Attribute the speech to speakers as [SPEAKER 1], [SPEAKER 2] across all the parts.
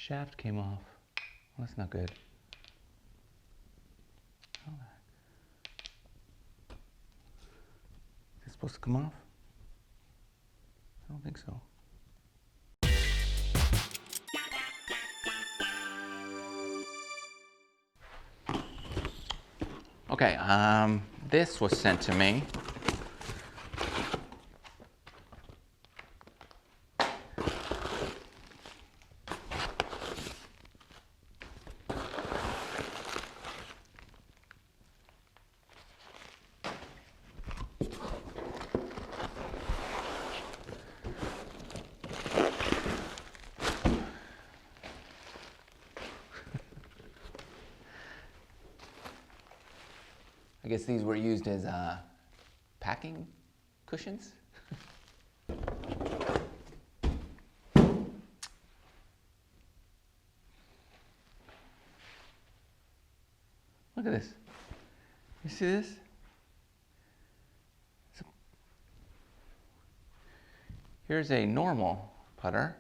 [SPEAKER 1] shaft came off. Well, that's not good. Oh. Is it supposed to come off? I don't think so. Okay, this was sent to me. I guess these were used as packing cushions. Look at this. You see this? Here's a normal putter.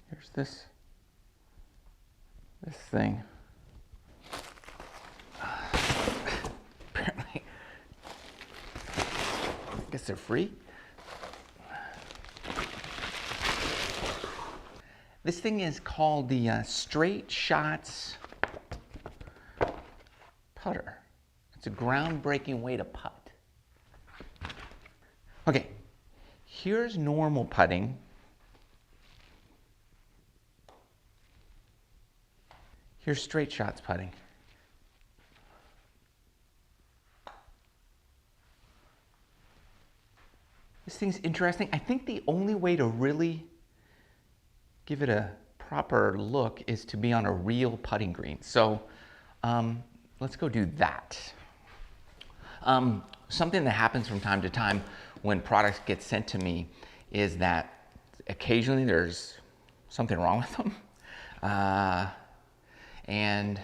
[SPEAKER 1] Here's this thing. Apparently, I guess they're free. This thing is called the Straight Shotz putter. It's a groundbreaking way to putt. Okay, here's normal putting. Here's Straight Shotz putting. This thing's interesting. I think the only way to really give it a proper look is to be on a real putting green. So let's go do that. Something that happens from time to time when products get sent to me is that occasionally there's something wrong with them. And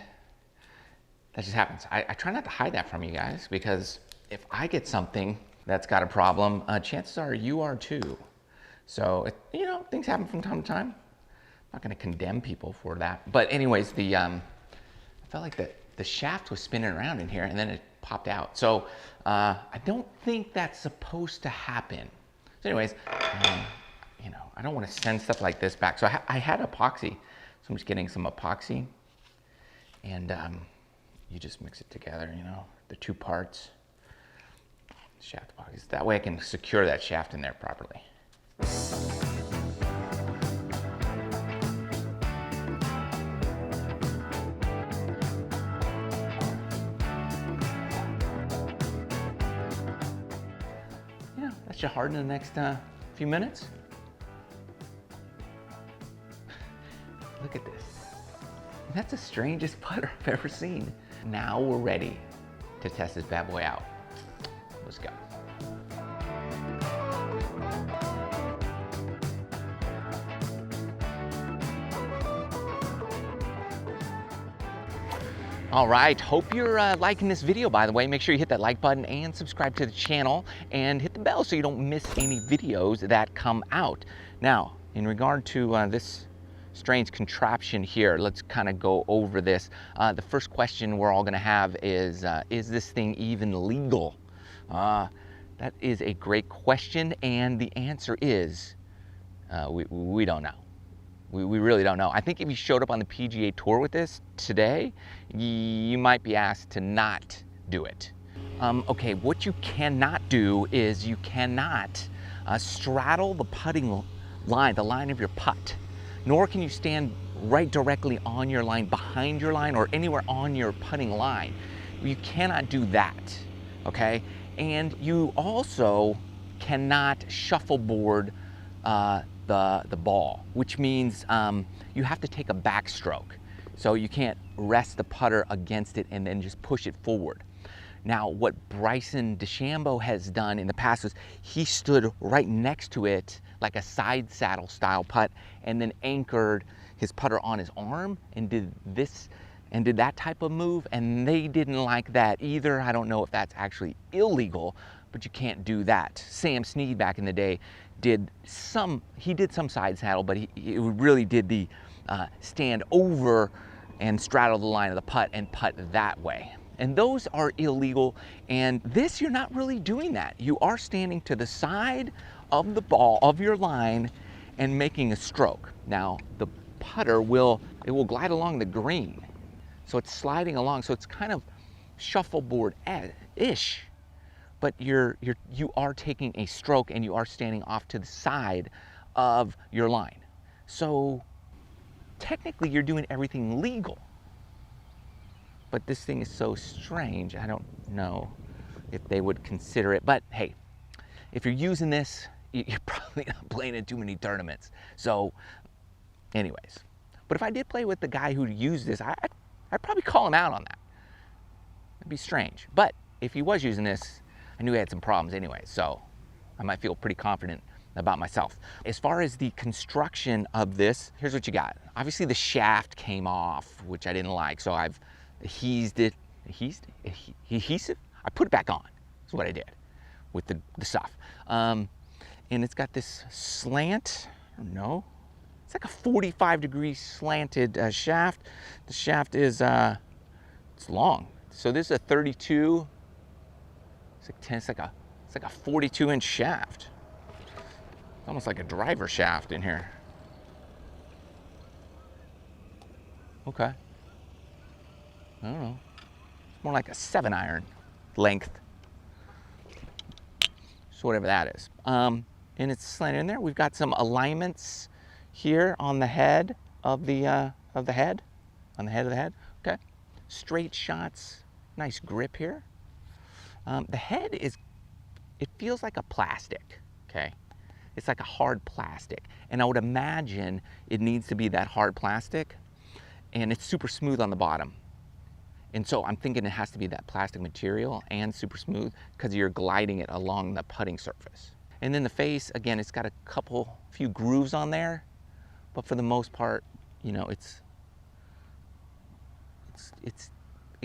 [SPEAKER 1] that just happens. I try not to hide that from you guys, because if I get something that's got a problem, chances are you are too. So, you know, things happen from time to time. I'm not going to condemn people for that. But anyways, I felt like the shaft was spinning around in here and then it popped out. So I don't think that's supposed to happen. So anyways, you know, I don't want to send stuff like this back. So I had epoxy. So I'm just getting some epoxy. And you just mix it together, you know, the two parts. Shaft epoxy. That way I can secure that shaft in there properly. Yeah, that should harden in the next few minutes. Look at this. That's the strangest putter I've ever seen. Now we're ready to test this bad boy out. Let's go. All right, hope you're liking this video, by the way. Make sure you hit that like button and subscribe to the channel and hit the bell so you don't miss any videos that come out. Now, in regard to this strange contraption here, let's kind of go over this. The first question we're all gonna have is this thing even legal? That is a great question, and the answer is we don't know. We really don't know. I think if you showed up on the PGA Tour with this today, you might be asked to not do it. Okay, what you cannot do is you cannot straddle the putting line, the line of your putt, nor can you stand right directly on your line, behind your line, or anywhere on your putting line. You cannot do that, okay? And you also cannot shuffleboard the ball, which means you have to take a backstroke. So you can't rest the putter against it and then just push it forward. Now, what Bryson DeChambeau has done in the past is he stood right next to it like a side saddle style putt and then anchored his putter on his arm and did this and did that type of move, and they didn't like that either. I don't know if that's actually illegal, but you can't do that. Sam Snead back in the day did some side saddle, but he really did the stand over and straddle the line of the putt and putt that way. And those are illegal, and this, you're not really doing that. You are standing to the side of the ball, of your line, and making a stroke. Now, the putter will glide along the green. So it's sliding along, so it's kind of shuffleboard-ish, but you are taking a stroke and you are standing off to the side of your line. So technically you're doing everything legal. But this thing is so strange, I don't know if they would consider it. But hey, if you're using this, you're probably not playing in too many tournaments. So anyways, but if I did play with the guy who used this, I'd probably call him out on that. It'd be strange. But if he was using this, I knew he had some problems anyway, so I might feel pretty confident about myself. As far as the construction of this, here's what you got. Obviously the shaft came off, which I didn't like, so I've adhesive? I put it back on, that's what I did with the stuff. And it's got this slant, I don't know, it's like a 45-degree slanted shaft. The shaft is, it's long. So this is a 32, it's like 10, it's like a 42-inch shaft. It's almost like a driver shaft in here. Okay. I don't know. It's more like a 7-iron length. So whatever that is. And it's slanted in there. We've got some alignments here on the head of the head. On the head of the head. Okay. Straight Shotz. Nice grip here. The head is, it feels like a plastic. Okay. It's like a hard plastic. And I would imagine it needs to be that hard plastic. And it's super smooth on the bottom. And so I'm thinking it has to be that plastic material and super smooth because you're gliding it along the putting surface. And then the face, again, it's got a few grooves on there, but for the most part, you know, it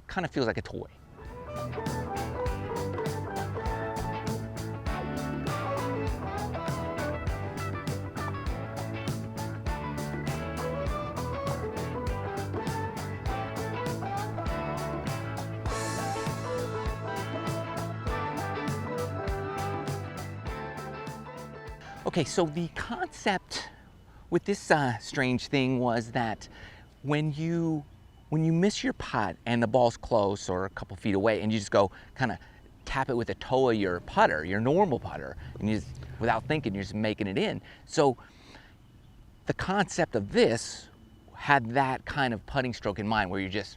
[SPEAKER 1] kind of feels like a toy. Okay, so the concept with this strange thing was that when you miss your putt and the ball's close or a couple feet away and you just go kind of tap it with the toe of your putter, your normal putter, and you just, without thinking, you're just making it in. So the concept of this had that kind of putting stroke in mind where you're just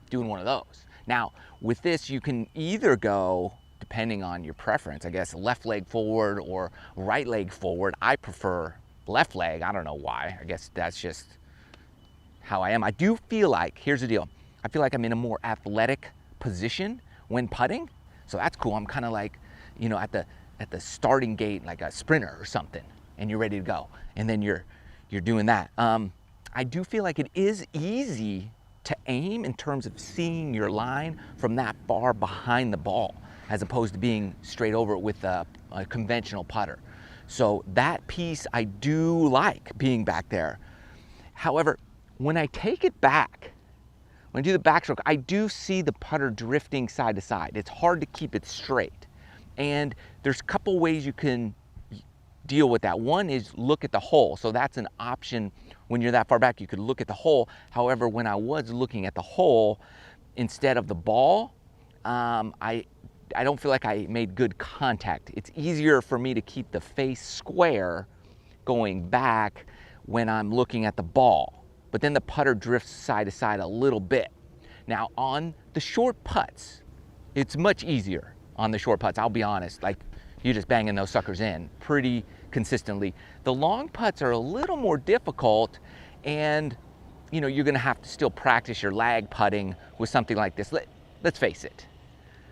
[SPEAKER 1] doing one of those. Now, with this, you can either go, depending on your preference, I guess, left leg forward or right leg forward. I prefer left leg. I don't know why. I guess that's just how I am. I do feel like, here's the deal. I feel like I'm in a more athletic position when putting. So that's cool. I'm kind of like, you know, at the starting gate, like a sprinter or something, and you're ready to go. And then you're doing that. I do feel like it is easy to aim in terms of seeing your line from that far behind the ball, as opposed to being straight over it with a conventional putter. So that piece I do like, being back there. However, when I take it back, when I do the backstroke, I do see the putter drifting side to side. It's hard to keep it straight. And there's a couple ways you can deal with that. One is look at the hole. So that's an option when you're that far back, you could look at the hole. However, when I was looking at the hole, instead of the ball, I don't feel like I made good contact. It's easier for me to keep the face square going back when I'm looking at the ball. But then the putter drifts side to side a little bit. Now on the short putts, it's much easier on the short putts, I'll be honest. Like, you're just banging those suckers in pretty consistently. The long putts are a little more difficult, and you know, you're gonna have to still practice your lag putting with something like this. Let's face it.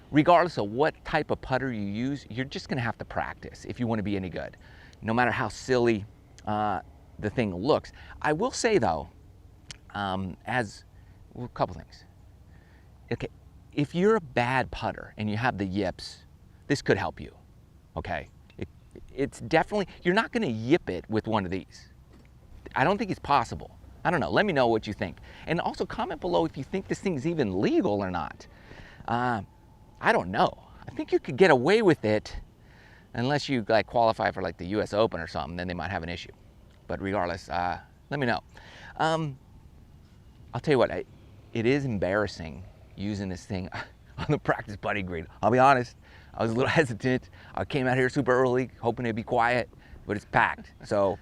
[SPEAKER 1] Regardless of what type of putter you use, you're just gonna have to practice if you wanna be any good, no matter how silly the thing looks. I will say though, a couple things. Okay, if you're a bad putter and you have the yips, this could help you, okay? It's definitely, you're not gonna yip it with one of these. I don't think it's possible. I don't know, let me know what you think. And also comment below if you think this thing's even legal or not. I don't know. I think you could get away with it unless you like qualify for like the US Open or something, then they might have an issue. But regardless, let me know. I'll tell you what, it is embarrassing using this thing on the practice putting green. I'll be honest, I was a little hesitant. I came out here super early, hoping it'd be quiet, but it's packed. So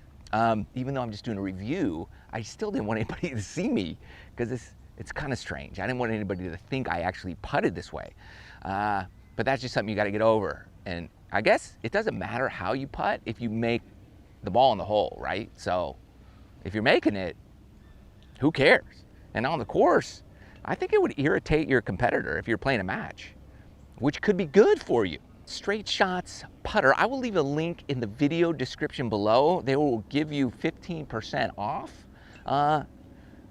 [SPEAKER 1] even though I'm just doing a review, I still didn't want anybody to see me because it's kind of strange. I didn't want anybody to think I actually putted this way. But that's just something you gotta get over. And I guess it doesn't matter how you putt if you make the ball in the hole, right? So if you're making it, who cares? And on the course, I think it would irritate your competitor if you're playing a match, which could be good for you. Straight Shotz putter, I will leave a link in the video description below. They will give you 15% off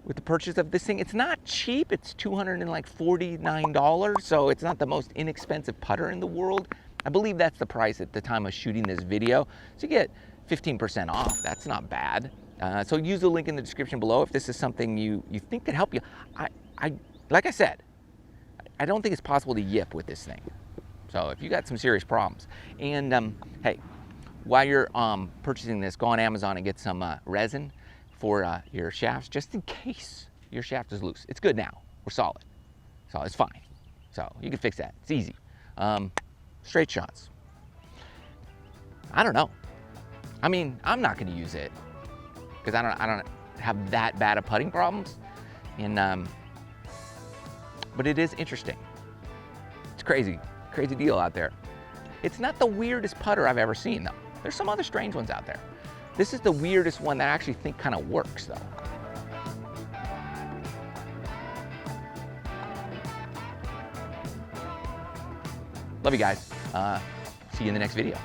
[SPEAKER 1] with the purchase of this thing. It's not cheap, it's $249, so it's not the most inexpensive putter in the world. I believe that's the price at the time of shooting this video. So you get 15% off, that's not bad. So use the link in the description below if this is something you think could help you. Like I said, I don't think it's possible to yip with this thing. So if you got some serious problems. And hey, while you're purchasing this, go on Amazon and get some resin for your shafts, just in case your shaft is loose. It's good now, we're solid. So it's fine. So you can fix that, it's easy. Straight Shotz. I don't know. I mean, I'm not gonna use it because I don't have that bad of putting problems. And but it is interesting. It's crazy deal out there. It's not the weirdest putter I've ever seen though. There's some other strange ones out there. This is the weirdest one that I actually think kind of works though. Love you guys. See you in the next video.